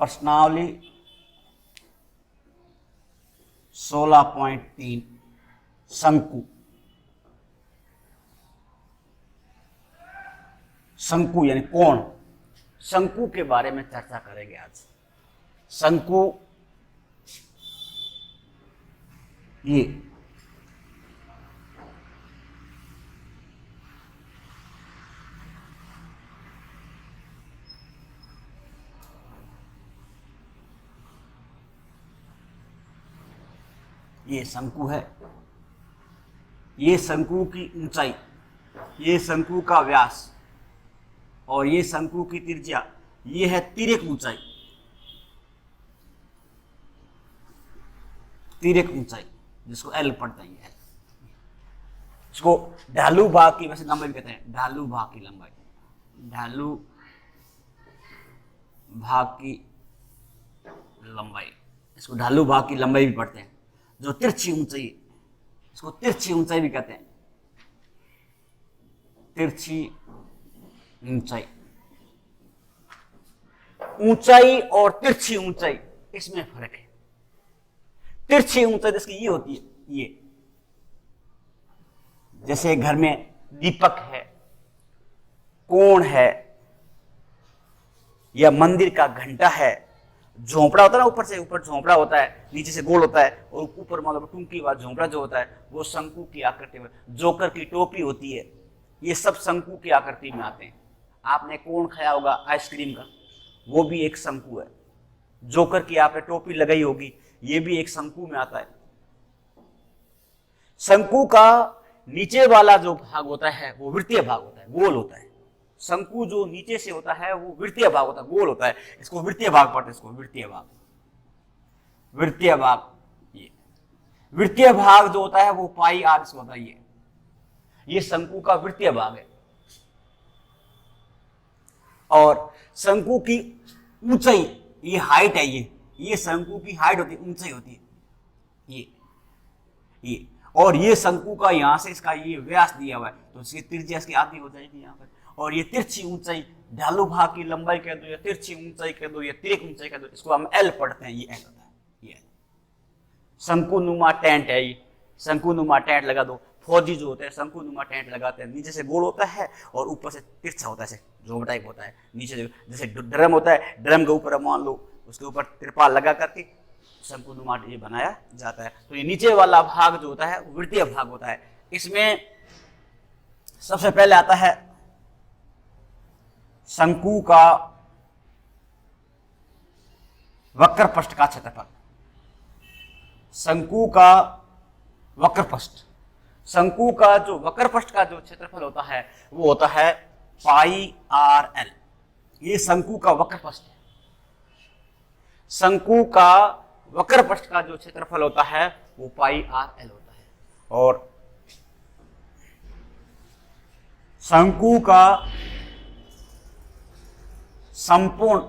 प्रश्नावली 16.3 शंकु। शंकु यानी कोण, शंकु के बारे में चर्चा करेंगे आज। शंकु ये शंकु है, ये शंकु की ऊंचाई, ये शंकु का व्यास और ये शंकु की त्रिज्या, ये है तिर्यक ऊंचाई। तिर्यक ऊंचाई जिसको एल पढ़ते हैं, इसको ढालू भाग की वैसे लंबाई भी कहते हैं, ढालू भाग की लंबाई, ढालू भाग की लंबाई, इसको ढालू भाग की लंबाई भी पढ़ते हैं। जो तिरछी ऊंचाई, इसको तिरछी ऊंचाई भी कहते हैं, तिरछी ऊंचाई। ऊंचाई और तिरछी ऊंचाई इसमें फर्क है। तिरछी ऊंचाई जिसकी ये होती है, ये जैसे घर में दीपक है, कोण है, या मंदिर का घंटा है, झोंपड़ा होता है ना, ऊपर से ऊपर झोंपड़ा होता है, नीचे से गोल होता है और ऊपर मतलब टूंकी वाला झोंपड़ा जो होता है वो शंकु की आकृति में। जोकर की टोपी होती है, ये सब शंकु की आकृति में आते हैं। आपने कोण खाया होगा आइसक्रीम का, वो भी एक शंकु है। जोकर की आपने टोपी लगाई होगी, ये भी एक शंकु में आता है। शंकु का नीचे वाला जो भाग होता है वो वृत्तीय भाग होता है, गोल होता है। शंकु जो नीचे से होता है वो वृत्तीय भाग होता है, गोल होता है। इसको वृत्तीय भाग पढ़ते हैं, इसको वृत्तीय भाग। वृत्तीय भाग, ये वृत्तीय भाग जो होता है वो पाई आर से होता है। ये शंकु का वृत्तीय भाग है। और शंकु की ऊंचाई, ये हाइट है, ये शंकु की हाइट होती है, ऊंचाई होती है ये। और ये शंकु का यहां से इसका ये व्यास दिया हुआ है, तो इसकी त्रिज्या इसकी आधी हो जाएगी यहां पर। और ये तिरछी ऊंचाई, ढालू भाग की लंबाई कह दो या तिरछी ऊंचाई कह दो या तिर्यक ऊंचाई कह दो, इसको हम एल पढ़ते हैं। ये एल होता है, ये शंकुनुमा टेंट है। ये शंकुनुमा टेंट लगा दो। फौजी जो होते हैं शंकुनुमा टेंट लगाते हैं, नीचे से गोल होता है और ऊपर से तिरछा होता है, झोंपड़ा टाइप होता है। नीचे से जैसे ड्रम होता है, ड्रम के ऊपर मान लो उसके ऊपर तिरपाल लगा करके शंकुनुमा ये बनाया जाता है। तो ये नीचे वाला भाग जो होता है वृत्तीय भाग होता है। इसमें सबसे पहले आता है शंकु का वक्र पृष्ठ का क्षेत्रफल। शंकु का वक्र पृष्ठ, शंकु का जो वक्र पृष्ठ का जो क्षेत्रफल होता है वो होता है पाई आर एल। ये शंकु का वक्र पृष्ठ है। शंकु का वक्र पृष्ठ का जो क्षेत्रफल होता है वो पाई आर एल होता है। और शंकु का संपूर्ण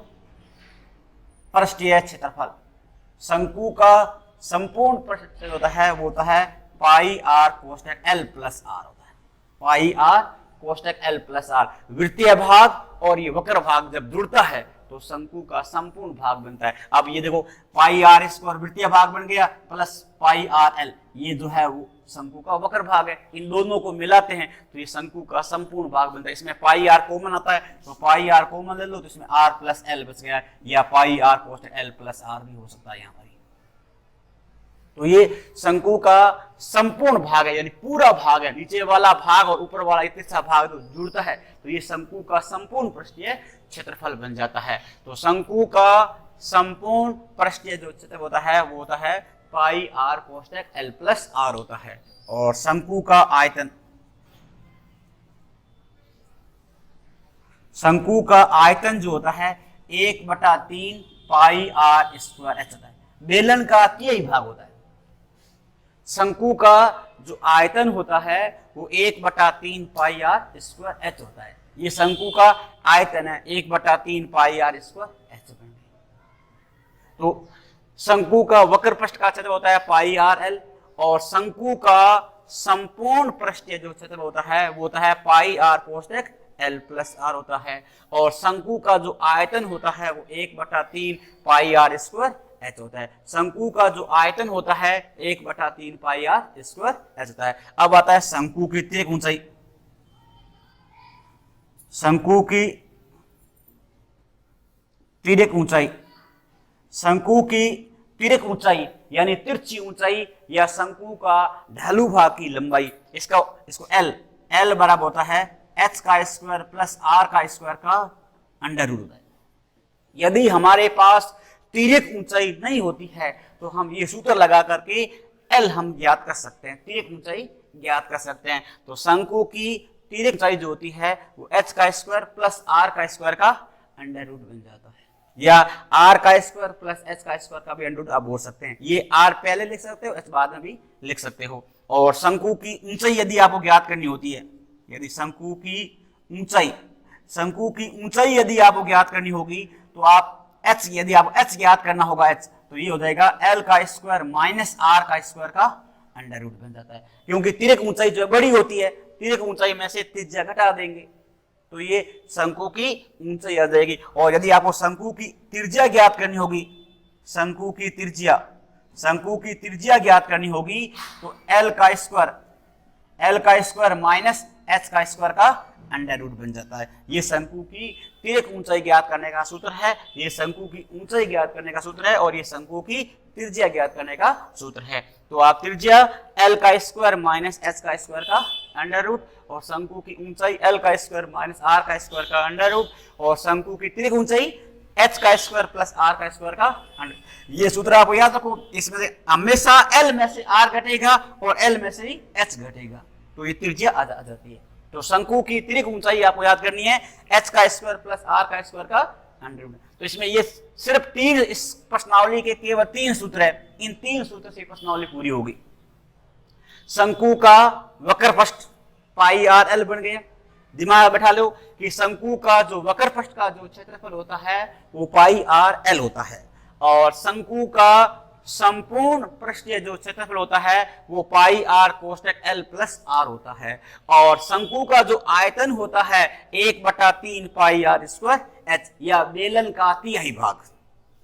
पृष्ठीय क्षेत्रफल, शंकु का संपूर्ण पृष्ठ होता है वो होता है पाई आर कोष्टक एल प्लस आर होता है। पाई आर कोष्टक एल प्लस आर। वृत्तीय भाग और ये वक्र भाग जब जुड़ता है तो शंकु का संपूर्ण भाग बनता है। अब ये देखो, पाई आर स्क्वायर वृत्तीय भाग बन गया प्लस पाई आर एल, ये जो है वो शंकु का वक्र भाग है। इन दोनों को मिलाते हैं तो ये शंकु का संपूर्ण भाग बनता है। इसमें पाई आर कॉमन आता है, तो पाई आर कॉमन ले लो तो इसमें आर प्लस एल बच गया, या पाई आर कोष्टक एल प्लस आर भी हो सकता है यहाँ पर। तो ये शंकु का संपूर्ण भाग है, यानी पूरा भाग है। नीचे वाला भाग और ऊपर वाला तिरछा भाग जो जुड़ता है तो ये शंकु का संपूर्ण पृष्ठीय क्षेत्रफल बन जाता है। तो शंकु का संपूर्ण पृष्ठीय जो क्षेत्रफल होता है वो होता है पाई आर कोष्टक एल प्लस आर होता है। और शंकु का आयतन, शंकु का आयतन जो होता है 1/3 पाई आर स्क्वायर एच होता है। बेलन का यही भाग होता है। शंकु का जो आयतन होता है वो 1/3 पाई आर स्क्वायर एच होता है। ये शंकु का आयतन है 1/3 पाई आर स्क्वायर एच। तो शंकु का वक्र पृष्ठ का क्षेत्र होता है पाई आर एल, और शंकु का संपूर्ण पृष्ठीय जो क्षेत्र होता है वो होता है पाई आर कोष्टक एल प्लस आर होता है, और शंकु का जो आयतन होता है वो 1/3 पाई आर स्क्वायर एच होता है। शंकु का जो आयतन होता है 1/3 पाई आर स्क्वायर एच होता है। अब आता है शंकु की तिर्यक ऊंचाई। शंकु की तिर्यक ऊंचाई, शंकु की तिर्यक ऊंचाई यानी तिरछी ऊंचाई या शंकु का ढालू भाग की लंबाई, इसको एल बराबर होता है एच का स्क्वायर प्लस आर का स्क्वायर का अंडर रूट होता है। यदि हमारे पास तिर्यक ऊंचाई नहीं होती है तो हम ये सूत्र लगा करके एल हम ज्ञात कर सकते हैं, तिर्यक ऊंचाई ज्ञात कर सकते हैं। तो शंकु की तिर्यक ऊंचाई जो होती है वो एच का स्क्वायर प्लस आर का स्क्वायर का अंडर रूट बन जाता है, या आर का स्क्वायर प्लस एच का स्क्वायर का भी अंडर रूट आप बोल सकते हैं। ये आर पहले लिख सकते हो, एच बाद में भी लिख सकते हो। और शंकु की ऊंचाई यदि आपको ज्ञात करनी होती है, यदि शंकु की ऊंचाई यदि आपको ज्ञात करनी होगी तो आप एच, यदि आप एच ज्ञात करना होगा एच, तो ये हो जाएगा एल का स्क्वायर माइनस आर का स्क्वायर का अंडर रूट बन जाता है। क्योंकि तिर्यक ऊंचाई जो बड़ी होती है, तिर्यक ऊंचाई में से त्रिज्या घटा देंगे तो ये शंकु की ऊंचाई आ जाएगी। और यदि आपको शंकु की त्रिज्या ज्ञात करनी होगी, शंकु की त्रिज्या ज्ञात करनी होगी तो एल का स्क्वायर माइनस एच का स्क्वायर का अंडर रूट बन जाता है। ये शंकु की तिर्यक ऊंचाई ज्ञात करने का सूत्र है, ये शंकु की ऊंचाई ज्ञात करने का सूत्र है, और ये शंकु की त्रिज्या ज्ञात करने का सूत्र है। तो आप त्रिज्या एल का स्क्वायर माइनस एच का स्क्वायर का अंडर रूट, और शंकु की ऊंचाई एल का स्क्वायर माइनस आर का स्क्वायर का अंडर रूट, और शंकु की तिर्यक ऊंचाई एच का स्क्वायर प्लस आर का स्क्वायर का अंडर। ये सूत्र आपको याद रखो, इसमें से हमेशा एल में से आर घटेगा और एल में से ही एच घटेगा, तो ये त्रिज्या आ जाती है। तो शंकु की तिर्यक ऊंचाई आपको याद करनी है एच का स्क्वायर प्लस आर का स्क्वायर का अंडर रूट। तो इसमें ये सिर्फ तीन, इस प्रश्नावली के केवल 3 सूत्र है, इन 3 सूत्र से प्रश्नावली पूरी होगी। शंकु का वक्रपृष्ठ पाई आर एल बन गया। दिमाग बैठा लो कि शंकु का जो वक्रपृष्ठ का जो क्षेत्रफल होता है वो पाई आर एल होता है, और शंकु का संपूर्ण पृष्ठीय जो क्षेत्रफल होता है वो पाई आर कोष्टक एल प्लस आर होता है, और शंकु का जो आयतन होता है 1/3 पाई आर स्क्वायर एच, या बेलन का तिहाई भाग।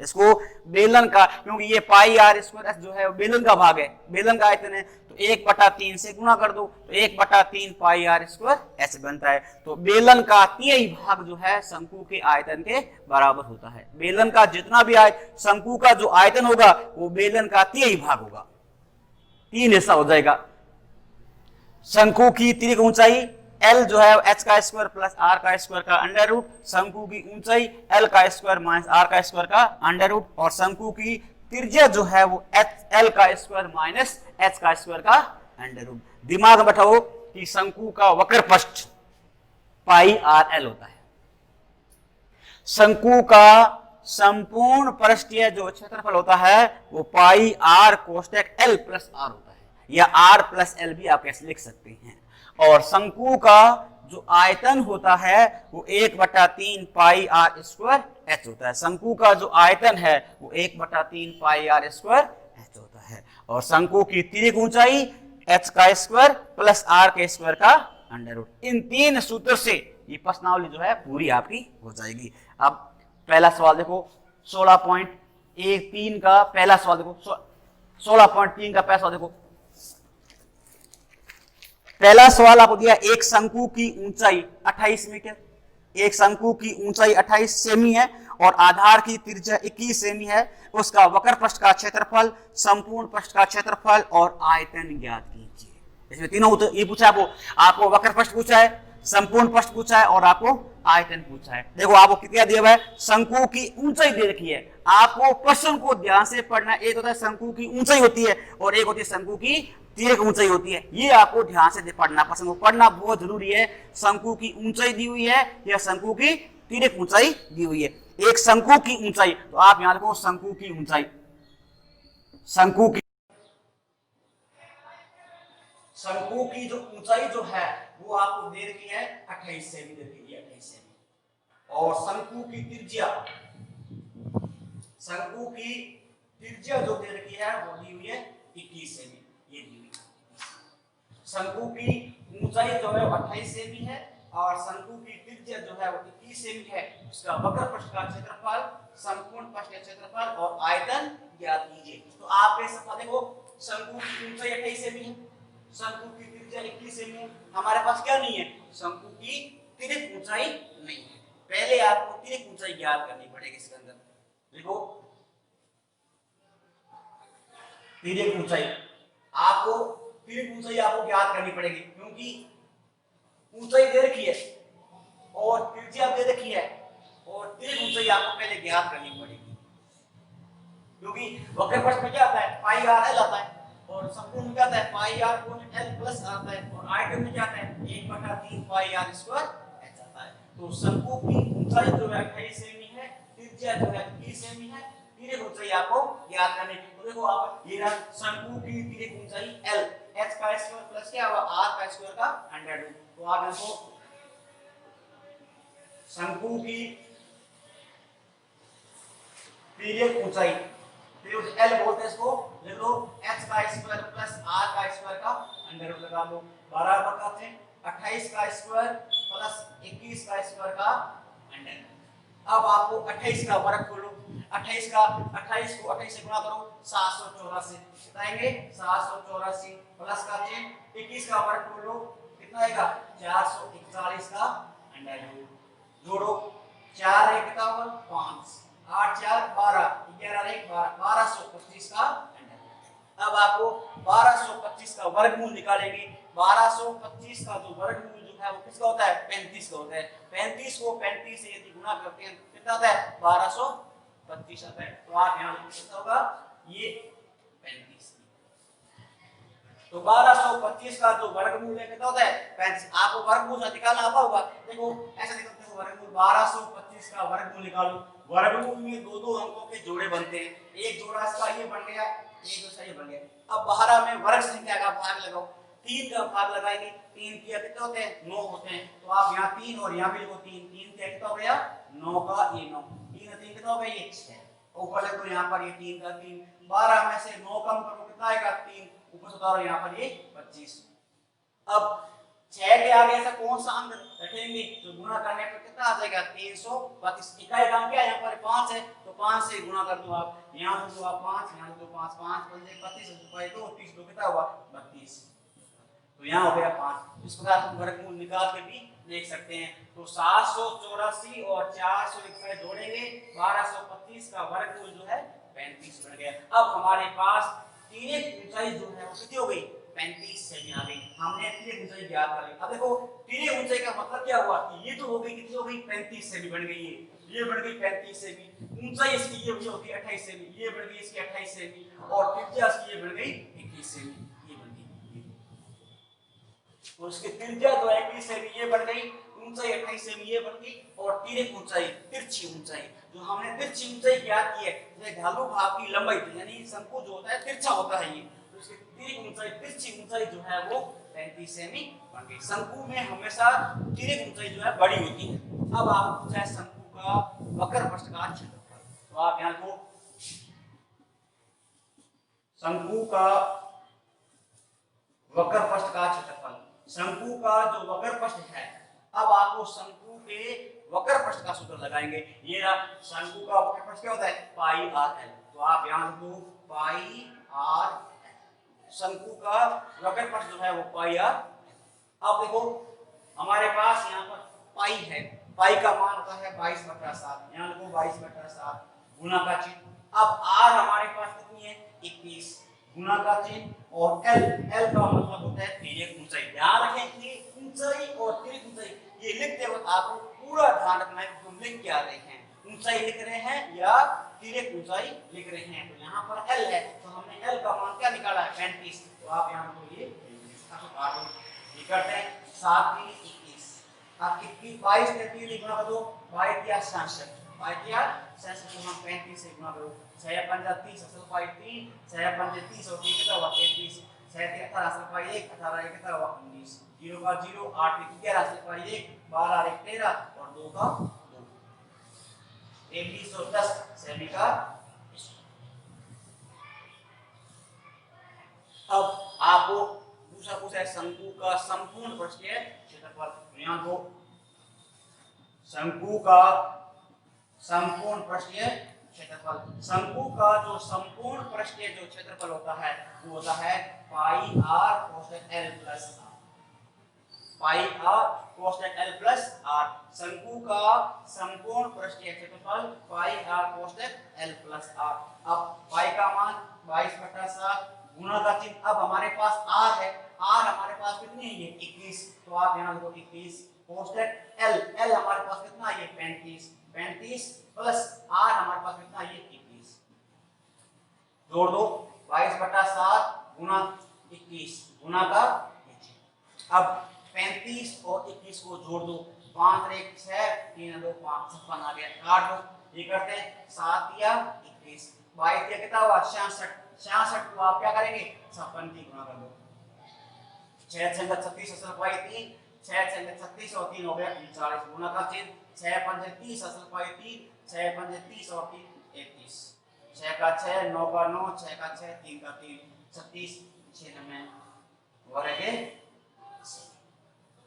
इसको बेलन का, क्योंकि ये पाई आर स्क्वायर एच जो है बेलन का भाग है, बेलन का आयतन है, तो 1/3 से गुणा कर दो तो 1/3 पाई आर स्क्वायर एच बनता है। तो बेलन का तिहाई भाग जो है शंकु के आयतन के बराबर होता है। बेलन का जितना भी शंकु का जो आयतन होगा वो बेलन का तिहाई भाग होगा, 3 हिस्सा हो जाएगा। शंकु की तिर्यक ऊंचाई एल जो है एच का स्क्वायर प्लस आर का स्क्वायर का अंडर रूट, शंकु की ऊंचाई एल का स्क्वायर माइनस आर का स्क्वायर का अंडर रूट, और शंकु की त्रिज्या जो है वो एल का स्क्वायर माइनस एच का स्क्वायर का अंडर रूट। दिमाग में बैठाओ कि शंकु का वक्रपृष्ठ पाई आर एल होता है। शंकु का संपूर्ण पृष्ठीय जो क्षेत्रफल होता है वो पाई आर कोष्टक एल प्लस आर होता है, या आर प्लस एल भी आप ऐसे लिख सकते हैं। और शंकु का जो आयतन होता है वो 1/3 पाई आर स्क्वायर एच होता है। शंकु का जो आयतन है वो 1/3 पाई आर स्क्वायर एच होता है, और शंकु की तिर्यक ऊंचाई एच का स्क्वायर प्लस आर के स्क्वायर का अंडर रूट। इन 3 सूत्र से ये प्रश्नावली जो है पूरी आपकी हो जाएगी। अब पहला सवाल देखो, 16.13 का पहला सवाल देखो, 16.3 का पहला सवाल देखो। पहला सवाल आपको दिया, एक शंकु की ऊंचाई 28 मीटर, एक शंकु की ऊंचाई 28 सेमी है और आधार की त्रिज्या 21 सेमी है। उसका वक्रपृष्ठ का क्षेत्रफल, संपूर्ण पृष्ठ का क्षेत्रफल और आयतन ज्ञात कीजिए। इसमें तीनों ये पूछा आपको वक्रपृष्ठ पूछा है, संपूर्ण पृष्ठ पूछा है और आपको आयतन पूछा है। देखो आपको क्या दिया हुआ है, शंकु की ऊंचाई दे रखी है। आपको प्रश्न को ध्यान से पढ़ना, एक होता है शंकु की ऊंचाई होती है और एक होती है शंकु की तिर्यक ऊंचाई होती है। ये आपको ध्यान से पढ़ना, प्रश्न को पढ़ना बहुत जरूरी है। शंकु की ऊंचाई दी हुई है या शंकु की तिर्यक ऊंचाई दी हुई है। एक शंकु की ऊंचाई, तो आप यहां लिखो शंकु की ऊंचाई, शंकु की जो ऊंचाई जो है वो आपको दे रखी है 28 सेमी दे रखी है, 28 सेमी। और शंकु की त्रिज्या जो दे रखी है वो दी हुई है 21 सेमी, ये दी हुई है। शंकु की ऊंचाई जो है 28 सेमी है और शंकु की त्रिज्या जो है वो 21 सेमी है। उसका वक्र पृष्ठ का क्षेत्रफल, संपूर्ण पृष्ठ का क्षेत्रफल और आयतन ज्ञात कीजिए। तो आप ये सब देखो, शंकु की ऊंचाई 28 सेमी है, शंकु की त्रिज्या 21 सेमी है। हमारे पास क्या नहीं है? शंकु की तिर्यक ऊंचाई नहीं है। पहले आपको तिर्यक ऊंचाई ज्ञात करनी पड़ेगी इसके अंदर। देखो तिर्यक ऊंचाई आपको ज्ञात करनी पड़ेगी, क्योंकि ऊंचाई दे रखी है और त्रिज्या दे रखी है और तिर्यक ऊंचाई आपको पहले ज्ञात करनी पड़ेगी। क्योंकि वक्र पृष्ठ में क्या आता है? पाई आर एल आता है और संपूर्ण में क्या आता है? पाई आर कोण एल प्लस आता है और आयतन में क्या आता है? 1/3 पाई आर स्क्वायर एच आता है। तो शंकु की ऊंचाई जो है 28 सेमी है, त्रिज्या जो है 20 सेमी है, तिर्यक ऊंचाई आपको ज्ञात करनी है। तो देखो आप ये रहा शंकु की तिर्यक ऊंचाई एल, एच का स्क्वायर प्लस क्या हुआ? आर का स्क्वायर का अंडर रूट। तो आप इसको शंकु की तिर्यक ऊंचाई एल बोलते हैं इसको, लिख लो एच का स्क्वायर प्लस आर का स्क्वायर का अंडर रूट लगा लो। 12/3 28 का स्क्वायर प्लस 21 का स्क्वायर का अंडर। अब आपको 28 का वर्ग खोलो, 28 को 28 से गुणा करो 784 कितना आएंगे? 784 प्लस का चिन्ह 21 का वर्ग खोलो कितना आएगा? 441 का अंडर रूट। जोड़ो 4 1 कितना होगा? 5, 8 4 12, 11 1 12, 1225 का अंडर। अब आपको 1225 का वर्गमूल निकालेंगे। 1225 का जो वर्गमूल जो है वो किसका होता है? 35 का होता है। 35 को 35 से यदि गुणा करते हैं कितना आता है? 1225 आता है। तो आप यहां कितना होगा? ये 35। तो 1225 का जो वर्गमूल है कितना होता है? 35। आपको वर्गमूल निकालना आता होगा। देखो ऐसे देखते हैं वर्गमूल 1225 का वर्गमूल निकालो। वर्गमूल में दो अंकों के जोड़े बनते हैं। एक जोड़ा इसका ये बन गया, एक दूसरा ये बन गया। अब 12 में वर्ग संख्या का भाग लगाओ, 3 का भाग लगाएंगे। 3 किया कितने होते हैं? 9 होते हैं। तो आप यहाँ 3 और यहाँ भी लिखो 3, 3 किया कितना हो गया? 9 का ये 9, 3 3 कितना हो गया? ये 6। ऊपर से तो यहाँ पर ये 3 का 3, 12 में से 9 कम करो कितना आएगा? 3, ऊपर से उतारो यहाँ पर ये 25। अब 6 के आगे ऐसा कौन सा अंक रखेंगे तो गुणा करने पर कितना आ जाएगा? 332। इकाई अंक क्या है? यहाँ पर 5 है तो 5 से गुणा कर दो आप। यहाँ तो आप 5, यहाँ तो 5, 5 5 25, 2 30 2 कितना हुआ? 32। तो यहाँ हो गया 5। इस प्रकार हम वर्गमूल निकाल के भी देख सकते हैं। तो 784 और 461 जोड़ेंगे, 1225 का वर्गमूल जो है 35 बन गया। अब हमारे पास तिर्यक ऊंचाई जो है वो कितनी हो गई? 35 सेमी आ गई। हमने तिर्यक ऊंचाई ज्ञात कर ली। अब देखो तिर्यक ऊंचाई का मतलब क्या हुआ? ये तो हो गई कितनी हो गई? 35 सेमी बन गई। ये बढ़ गई 35 सेमी। ऊंचाई इसकी ये होती है 28 सेमी, ये बढ़ गई इसकी 28 सेमी और त्रिज्या इसकी ये बढ़ गई 21 सेमी। तो उसकी त्रिज्या जो है 21 सेमी ये बन गई, ऊंचाई 28 सेमी ये बन गई और तिर्यक ऊंचाई, तिरछी ऊंचाई जो हमने तिरछी ऊंचाई ज्ञात की है, जैसे ढालू भाग की लंबाई यानी शंकु जो होता है तिरछा होता है ये, तो इसकी तिर्यक ऊंचाई, तिरछी ऊंचाई जो है वो 35 सेमी बन गई। शंकु में हमेशा तिर्यक ऊंचाई जो है बड़ी होती है। अब आपको पूछा है शंकु का वक्र पृष्ठ का क्षेत्रफल, तो आप यहां को शंकु का वक्र पृष्ठ का क्षेत्रफल, शंकु का जो वक्र पृष्ठ है, अब आपको शंकु के वक्र पृष्ठ का सूत्र लगाएंगे। ये रहा शंकु का वक्र पृष्ठ क्या होता है? Pi R L. तो आप यहां लिख दो पाई आर, शंकु का वक्र पृष्ठ जो है वो पाई आर। अब देखो हमारे पास यहाँ पर पाई है, पाई का मान होता है 22/7, यहाँ लिखो 22/7 गुना का चिन्ह। अब आर हमारे पास कितनी है? 21 गुना का चिन्ह और एल, एल का मतलब होता है तिर्यक ऊंचाई। ध्यान रखें कि ऊंचाई और तिर्यक ऊंचाई ये लिखते वक्त आपको पूरा ध्यान रखना है कि हम लिख क्या रहे हैं, ऊंचाई लिख रहे हैं या तिर्यक ऊंचाई लिख रहे हैं। तो यहाँ पर एल है तो हमने एल का मान क्या निकाला है? 35। तो आप यहाँ को ये करते हैं 7 3 21, आप 22 से 3 गुणा कर दो, 22 या 66, 22 या 66 को हम 35 से गुणा करो, 6 5 30 असल पाई 3, 6 5 30 और 3 कितना हुआ? 33, 6 18 असल पाई 1, 18 1 कितना हुआ? 19, 0 का 0, 8 11 असल पाई 1, 12 1 13 और 2 का 2, 2310 सेमी का। अब आपको दूसरा पूछा है शंकु का संपूर्ण पृष्ठीय क्षेत्रफल। यहाँ को शंकु का संपूर्ण पृष्ठीय क्षेत्रफल, शंकु का जो संपूर्ण पृष्ठीय जो क्षेत्रफल होता है वो होता है पाई आर कोष्टक L plus R, pi R कोष्टक एल प्लस आर। शंकु का संपूर्ण पृष्ठीय क्षेत्रफल पाई आर कोष्टक एल प्लस आर। अब पाई का मान 22/7 गुणा का चिन्ह, अब हमारे पास आर है, आर हमारे पास कितनी है ये 21, तो आप यहाँ देखो 21 कोष्टक एल, एल हमारे पास कितना है ये 35, 35 प्लस आर हमारे पास कितना है ये 21, जोड़ दो 22/7 गुणा 21 गुणा का, अब 35 और 21 को जोड़ दो, 5 1 6 3 2 5 56 आ गया, काट दो, ये करते हैं 7 या 21, 22 या कितना हुआ 66, 66 को आप क्या करेंगे 56 की गुणा कर दो, 6 6 36 असल पाई 3, 6 6 36 और 3 हो गया 39, गुणा का चिन्ह 6 5 30 असल पाई 3, 6 5 30 और 3 31, 6 का 6 9 का 9 6 का 6 3 का 3 36, 6 में वो रहे।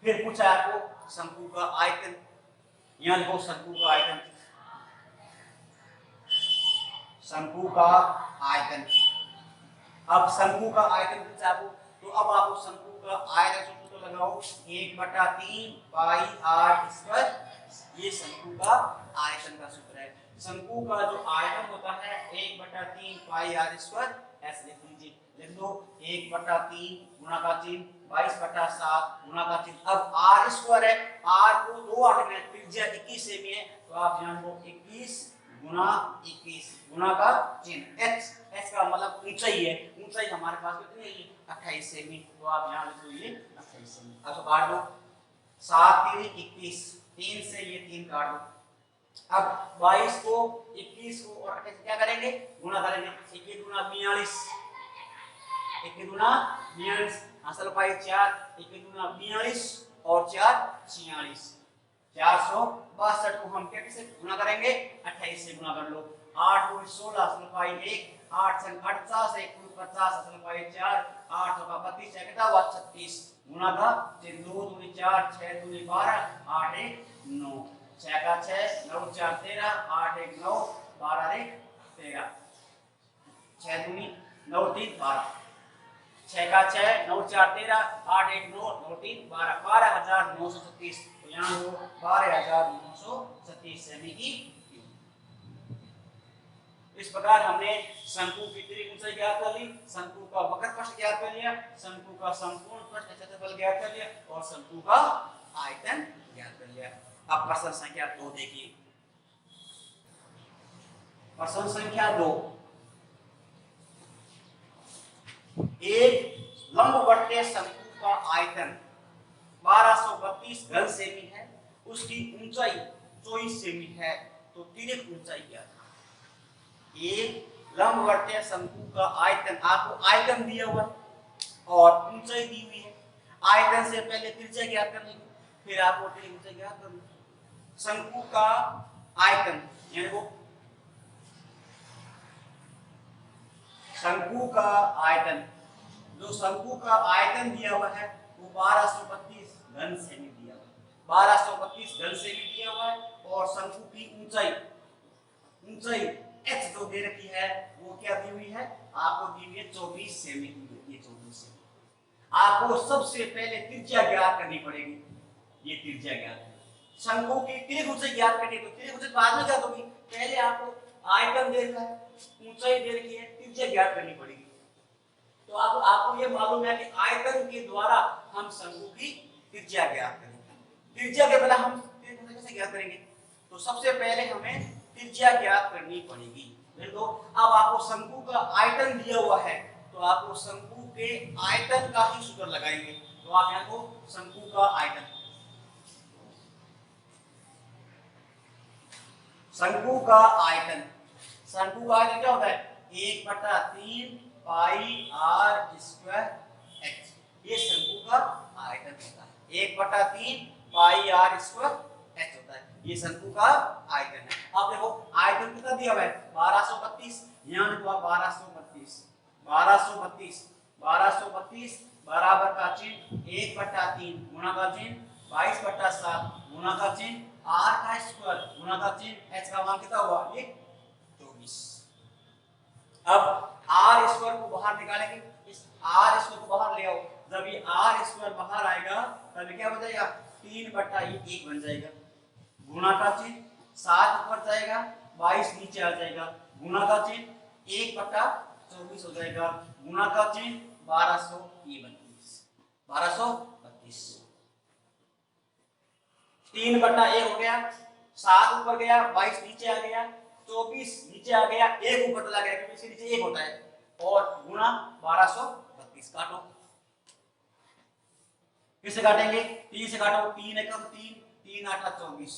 फिर पूछा आपको शंकु का आयतन, यहाँ लिखो शंकु का आयतन, शंकु का आयतन। अब शंकु का आयतन पूछा आपको, तो अब आपको शंकु का आयतन सूत्र तो लगाओ 1/3 पाई आर स्क्वायर, ये शंकु का आयतन का सूत्र है। शंकु का जो आयतन होता है 1/3 पाई आर स्क्वायर, ऐसे लिख लीजिए, लिख दो 1/3 गुणा का चिन्ह 22/7 गुणा का चिन्ह। अब आर स्क्वायर है, आर को दो आठ में त्रिज्या 21 सेमी है, तो आप ध्यान दो 21 गुणा 21 गुणा का चिन्ह h, h का मतलब ऊंचाई है, ऊंचाई हमारे पास कितनी है 28 सेमी, तो आप यहां लिख दो ये 28 सेमी। अब तो काट दो 7 3 21, 3 से ये 3 काट दो। अब 22 को 21 को और 28 क्या करेंगे गुणा करेंगे, 21 गुणा 42, 21 गुणा 42 असल पाई 4, 21 गुणा 42 और 4 46, 462 को हम कैसे गुणा करेंगे 28 से गुणा कर लो, 8 को 16 असल पाई 1, 8 से 48 1 50 असल पाई 4, 8 का 32 है कितना हुआ 36, गुणा का 2 दूनी 4 6 दूनी 12 8 1 9, 6 का 6 9 4 13 8 1 9 12 1 13, 6 दूनी 9 3 12, 6 का 6 9 4 13 8 1 9 9 3 12, 12936, तो यहाँ 12936 सेमी की। इस प्रकार हमने शंकु की त्रिज्या ऊंचाई ज्ञात कर ली, शंकु का वक्र पृष्ठ ज्ञात कर लिया, शंकु का संपूर्ण पृष्ठ क्षेत्रफल ज्ञात कर लिया और शंकु का आयतन ज्ञात कर लिया। अब प्रश्न संख्या 2 देखिए, प्रश्न संख्या 2, एक लंबवतीय शंकु का आयतन 1232 घन सेमी है, उसकी ऊंचाई 24 सेमी है, तो तिर्यक ऊंचाई क्या है। एक लंबवतीय शंकु का आयतन, आपको आयतन दिया हुआ और ऊंचाई दी हुई है, आयतन से पहले त्रिज्या ज्ञात करनी, फिर आपको तिर्यक ऊंचाई ज्ञात करनी। शंकु का आयतन यानी वो शंकु का आयतन, जो शंकु का आयतन दिया हुआ है वो 1232 घन सेमी दिया हुआ है, 1232 घन सेमी दिया हुआ है, और शंकु की ऊंचाई ऊंचाई h जो दे रखी है वो क्या दी हुई है, आपको दी हुई है 24 सेमी की, ये 24 सेमी। आपको सबसे पहले त्रिज्या ज्ञात करनी पड़ेगी, ये त्रिज्या ज्ञात है। शंकु की तिर्यक ऊंचाई ज्ञात करनी है, तो तिर्यक ऊंचाई बाद में ज्ञात होगी, पहले आपको आयतन दे रखा है, ऊंचाई दे रखी है, त्रिज्या ज्ञात करनी पड़ेगी। तो आपको ये मालूम है कि आयतन के द्वारा हम शंकु की त्रिज्या ज्ञात करेंगे। त्रिज्या के पहले हम कैसे ज्ञात करेंगे, तो सबसे पहले हमें त्रिज्या ज्ञात करनी पड़ेगी। देखो अब आपको शंकु का आयतन दिया हुआ है, तो आपको शंकु के आयतन का ही सूत्र लगाएंगे, तो आप यहाँ को शंकु का आयतन, शंकु का आयतन, शंकु का आयतन क्या होता है 1/3 पाई आर स्क्वायर h, ये शंकु का आयतन होता है, 1/3 पाई आर स्क्वायर h होता है, ये शंकु का आयतन है। अब देखो आयतन कितना दिया हुआ है 1232, यहाँ लिखो 1232, 1232 1232 बराबर का चिन्ह 1/3 गुणा का चिन्ह 22/7 गुना का चिन्ह r का स्क्वायर गुना का चिन्ह h का मान कितना हुआ ये 24। अब r स्क्वायर को बाहर निकालेंगे, इस r स्क्वायर को बाहर ले आओ, जब ये r स्क्वायर बाहर आएगा तब क्या हो जाएगा 3/1 बन जाएगा। गुना का चिन्ह 7 ऊपर जाएगा 22 नीचे आ जाएगा, गुना का चिन्ह 1/24 हो जाएगा, गुना का चिन्ह 1232 3/1 हो गया, 7 ऊपर गया 22 नीचे आ गया, 24 नीचे आ गया, 1 ऊपर चला गया क्योंकि इसके नीचे 1 होता है, और गुना 1232 काटो। किससे काटेंगे 3 से काटो, 3 एकम 3 3 8 24,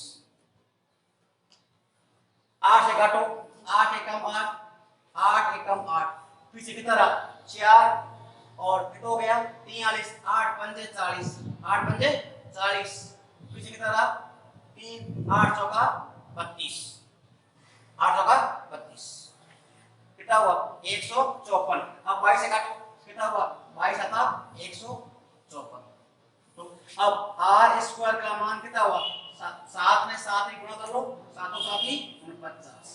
8 से काटो 8 एकम 8 8 एकम 8, फिर से कितना रहा 4 और कितना हो गया 43, 8 पंजे 40 8 पंजे 40, फिर से कितना रहा 3 8 चौका 32 8 चौका 32 कितना हुआ 154। अब 22 से काटो कितना हुआ 22 आता 154। तो अब r स्क्वायर का मान कितना हुआ 7 में 7 ही गुणा कर लो, 7 और 7 ही 49।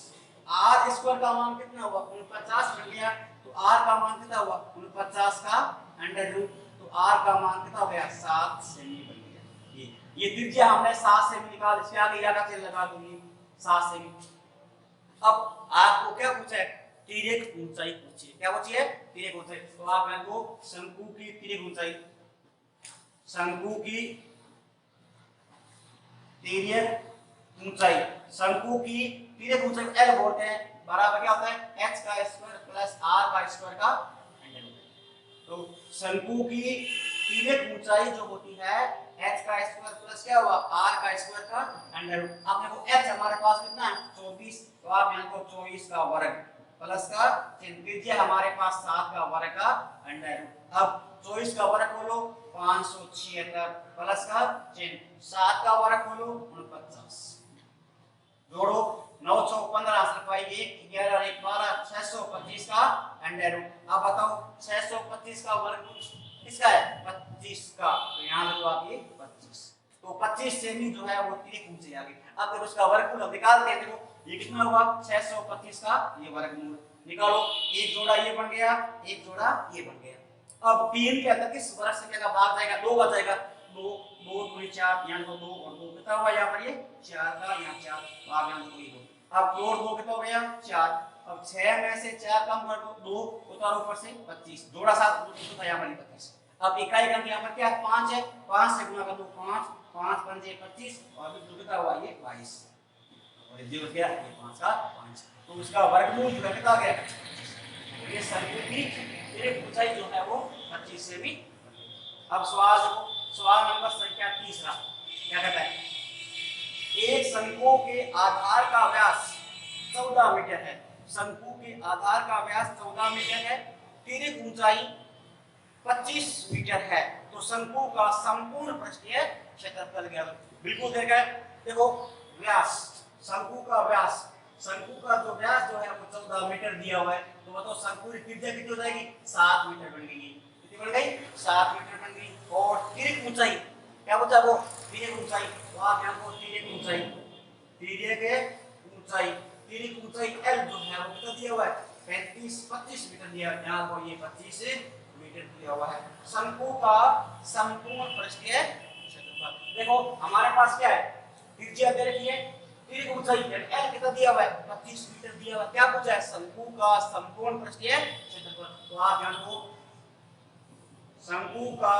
r स्क्वायर का मान कितना हुआ 49 मिल गया, तो r का मान कितना हुआ 49 का अंडर रूट, तो r का मान कितना हो गया 7 सेमी बन गया। ये त्रिज्या हमने 7 सेमी निकाल, इसके आगे या का चिन्ह लगा दूंगी 7 सेमी। अब आपको क्या पूछा है तिर्यक ऊंचाई पूछी है, क्या पूछी है तिर्यक ऊंचाई, तो आप मेरे को शंकु की तिर्यक ऊंचाई, शंकु की तिर्यक ऊंचाई, शंकु की तिर्यक ऊंचाई L बोलते हैं, बराबर क्या होता है h का स्क्वायर प्लस r का स्क्वायर का अंडर रूट। तो शंकु की तिर्यक ऊंचाई जो होती है h का स्क्वायर प्लस क्या हुआ r का स्क्वायर का अंडर रूट। अब देखो h हमारे पास कितना है 24, तो आप यहाँ को 24 का वर्ग प्लस का त्रिज्या हमारे पास 7 का वर्ग का अंडर रूट। अब 24 का वर्ग खोलो 576 प्लस का चिन्ह 7 का वर्ग खोलो 49, जोड़ो 9 6 15 सफाई 1 11 और 1 12 625 का अंडर रूट। अब बताओ 625 का वर्ग किसका है 25 का, तो यहाँ लिखो आप ये 25, तो 25 सेमी जो है वो तिर्यक ऊंचाई आ गई। अब देखो इसका वर्गमूल निकालते हैं, देखो ये कितना हुआ 625 का ये वर्गमूल निकालो, एक जोड़ा ये बन गया एक जोड़ा ये बन गया। अब 3 के अंदर किस वर्ग संख्या का भाग जाएगा 2 का जाएगा, 2 2 2 4 यहाँ को 2 और 2 कितना हुआ यहाँ पर ये 4 का यहाँ 4, तो आप यहाँ को ये 2, अब 2 और 2 कितना हो गया 4, अब 6 में से 4 कम कर दो 2 उतारो ऊपर से 25, जोड़ा 7 तो यहाँ पर 25। अब इकाई अंक यहाँ पर क्या है 5 है, 5 से गुणा कर दो 5 5 पंजे 25 और फिर कितना हुआ ये 22 और ये हो गया ये 5 का 5, तो उसका वर्गमूल जो कितना आ गया, ये शंकु की तिर्यक ऊंचाई जो है वो 25 से भी। अब सवाल देखो, सवाल नंबर संख्या 3 क्या कहता है, एक शंकु के आधार का व्यास 14 मीटर है, शंकु के आधार का व्यास 14 मीटर है, तिर्यक ऊंचाई 25 मीटर है, तो शंकु का संपूर्ण पृष्ठीय क्षेत्रफल क्या है। बिल्कुल देखो व्यास, शंकु का व्यास, शंकु का जो व्यास जो है वो 14 मीटर दिया हुआ है, तो बताओ शंकु की त्रिज्या कितनी हो जाएगी 7 मीटर बन गई, कितनी बन गई 7 मीटर बन गई। और तिर्यक ऊंचाई क्या बचा वो तिर्यक ऊंचाई, तो आप यहाँ को तिर्यक ऊंचाई तिर्यक ऊंचाई L जो है वो कितना दिया हुआ है 25 मीटर दिया, यहाँ को ये 25 मीटर दिया हुआ है। शंकु का संपूर्ण पृष्ठीय क्षेत्रफल, देखो हमारे पास क्या है त्रिज्या दे रखी है, तिर्यक ऊंचाई L कितना दिया हुआ है 25 मीटर दिया हुआ है, क्या पूछा है शंकु का संपूर्ण पृष्ठीय क्षेत्रफल, तो आप यहाँ को शंकु का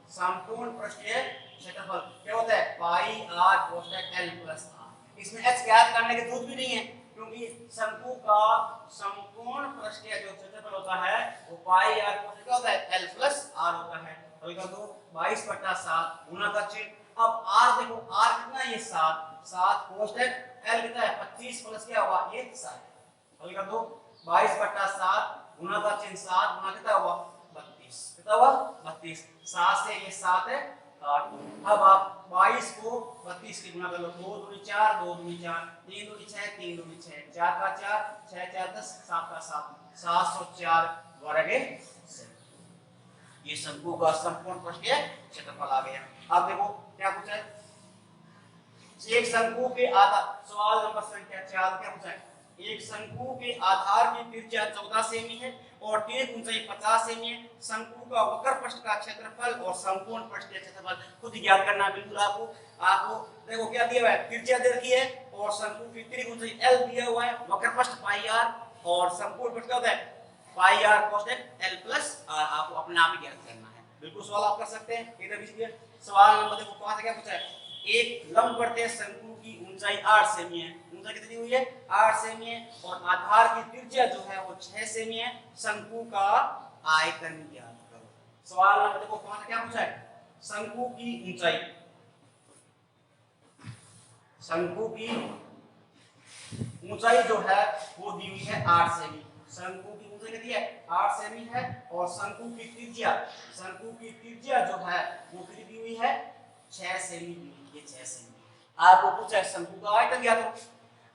संपूर्ण पृष्ठीय क्षेत्रफल क्या होता है पाई r कोष्ठक L प्लस r, इसमें h ज्ञात करने की जरूरत भी नहीं है क्योंकि शंकु का संपूर्ण पृष्ठीय जो क्षेत्रफल होता है वो पाई r कोष्ठक क्या होता है L प्लस r होता है, तो ये तो 22/7 गुना का चिन्ह। अब r देखो r कितना है ये 7 कोष्ठक L कितना है 25 प्लस क्या हुआ ये 7, तो ये तो 22/7 गुना का चिन्ह 7 गुना कितना हुआ 32, कितना हुआ 32, 7 से ये 7 है काट दो। अब आप 22 को 32 के गुना कर लो, 2 दूनी 4 2 दूनी 4 3 दूनी 6 3 दूनी 6 4 का 4 6 4 10 7 का 7 704 वर्ग सेमी, ये शंकु का संपूर्ण पृष्ठीय क्षेत्रफल आ गया। अब देखो क्या पूछा है? एक शंकु के आधार, सवाल नंबर संख्या 4 क्या पूछा है? एक शंकु के आधार की त्रिज्या 14 सेमी है और टेक ऊंचाई 50 सेमी है। शंकु का वक्र पृष्ठ का क्षेत्रफल और संपूर्ण पृष्ठ का क्षेत्रफल खुद ज्ञात करना है। बिल्कुल आपको देखो क्या दिया हुआ है, त्रिज्या दे रखी है और शंकु की त्रिज्या ऊंचाई l दिया हुआ है, वक्र पृष्ठ पाई r और संपूर्ण पृष्ठ क्या होता है पाई r cosec l plus r। आपको अपने आप ही ज्ञात करना है। बिल्कुल सवाल आप कर सकते हैं। इधर भी सवाल नंबर देखो 5 क्या पूछा है? एक लंबवर्तीय शंकु की ऊंचाई 8 सेमी है। ऊंचाई कितनी हुई है? 8 सेमी है और आधार की त्रिज्या जो है वो 6 सेमी है। शंकु का आयतन ज्ञात करो। सवाल नंबर देखो 5 क्या पूछा है? शंकु की ऊंचाई, शंकु की ऊंचाई जो है वो दी हुई है 8 सेमी। शंकु की ऊंचाई कितनी है? 8 सेमी है और शंकु की त्रिज्या जो है वो कितनी दी हुई है? 6 सेमी दी हुई है। 6 सेमी। आपको पूछा है शंकु का आयतन ज्ञात करो।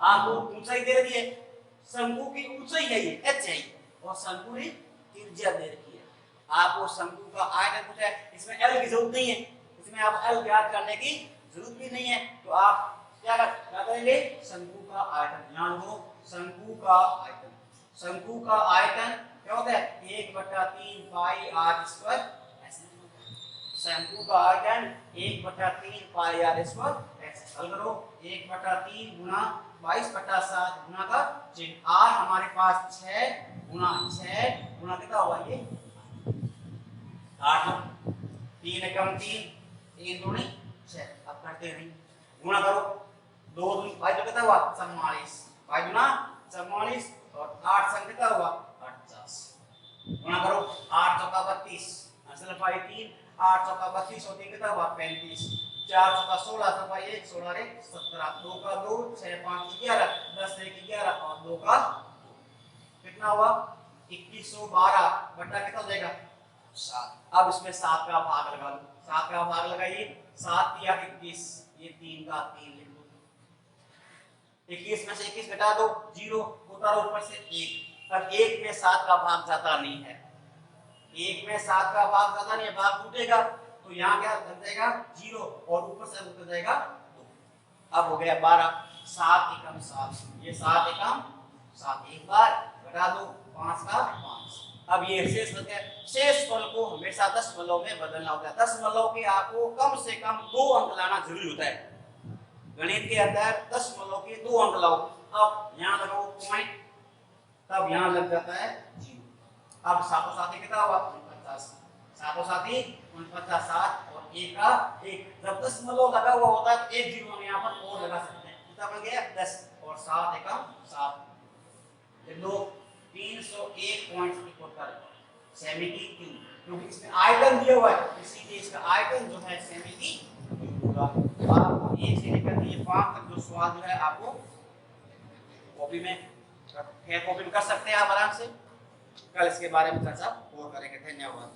आपको ऊंचाई दे रखी है, शंकु की ऊंचाई है ये h है और शंकु की त्रिज्या दे रखी है। आपको शंकु का आयतन पूछा है, इसमें l की जरूरत नहीं है, इसमें आप l ज्ञात करने की जरूरत भी नहीं है। तो आप क्या करेंगे? शंकु का आयतन, ध्यान दो, शंकु का आयतन, शंकु का आयतन क्या होता है? 1/3 पाई r स्क्वायर। शंकु का आयतन 1/3 पाई r स्क्वायर ऐसे हल करो। 1/3 गुना 22/7 गुना का चिन्ह r हमारे पास 6 गुना 6 गुना कितना हुआ ये 8, 3 एकम 3, 3 दूनी 6। अब करते नहीं, गुना करो 2 दूनी 5 तो कितना हुआ 44, 5 गुना 44 और 8 संग कितना हुआ 50। गुना करो 8 चौका 32, असल पाई 3, 8 चौका 32 और 3 कितना हुआ 35, 4 चौका 16 तो पाई 1 16 रे 17, 2 का 2, 6 5 11, 10 1 11 और 2 का 2 कितना हुआ 2112 बटा कितना हो जाएगा 7। अब इसमें 7 का भाग लगा लो, 7 का भाग लगाइए, 7 या 21, ये 3 का 3 लिख दो। 21 में से 21 घटा दो 0, उतारो ऊपर से 1। अब 1 में 7 का भाग जाता नहीं है, 1 में 7 का भाग जाता नहीं है, भाग टूटेगा तो यहाँ क्या लग जाएगा 0 और ऊपर से उतर जाएगा 2। अब हो गया 12, 7 एकम 7, ये 7 एकम 7, एक बार घटा दो 5 का 5। अब ये शेष बच गया। शेष फल को हमेशा दशमलव में बदलना होता है। दशमलव के आपको कम से कम 2 अंक लाना जरूरी होता है। गणित के अंदर दशमलव के 2 अंक लाओ। अब यहाँ लगाओ पॉइंट, तब यहाँ लग जाता है 0। अब 7 7 कितना हुआ 49, 7 7 49, 7 और 1 का 1। जब दशमलव लगा हुआ होता है तो 1 0 हम यहाँ पर और लगा सकते हैं, कितना बन गया 10 और 7 एकम 7। लो 301.71 सेमी की क्यूब, क्योंकि इसमें आयतन दिया हुआ है इसीलिए इसका आयतन जो है सेमी की क्यूब होगा। आपको 1 से लेकर 5 तक जो सवाल जो है आपको कॉपी में कर सकते हैं आप आराम से। कल इसके बारे में चर्चा और करेंगे। धन्यवाद।